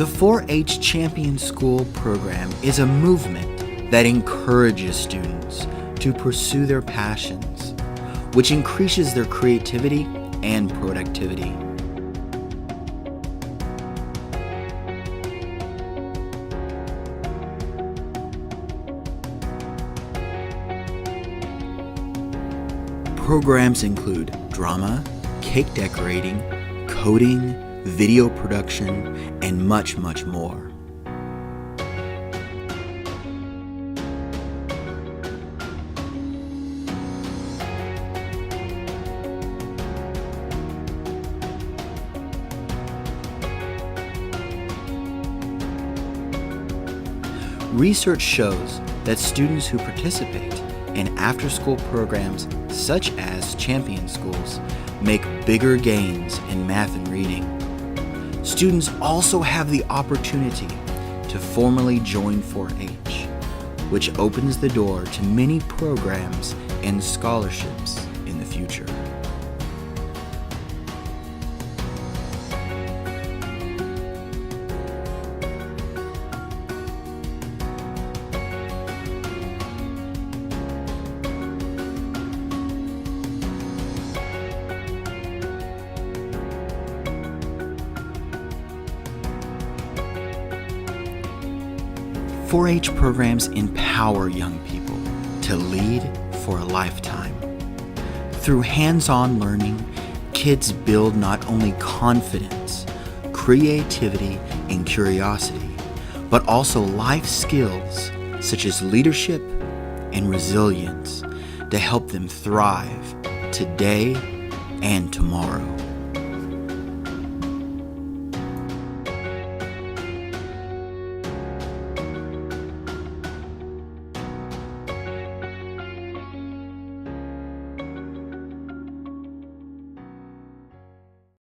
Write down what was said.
The 4-H Champion School program is a movement that encourages students to pursue their passions, which increases their creativity and productivity. Programs include drama, cake decorating, coding, video production, and much, much more. Research shows that students who participate in after-school programs such as Champion Schools make bigger gains in math and reading. Students also have the opportunity to formally join 4-H, which opens the door to many programs and scholarships in the future. .4-H programs empower young people to lead for a lifetime. Through hands-on learning, kids build not only confidence, creativity, and curiosity, but also life skills such as leadership and resilience to help them thrive today and tomorrow.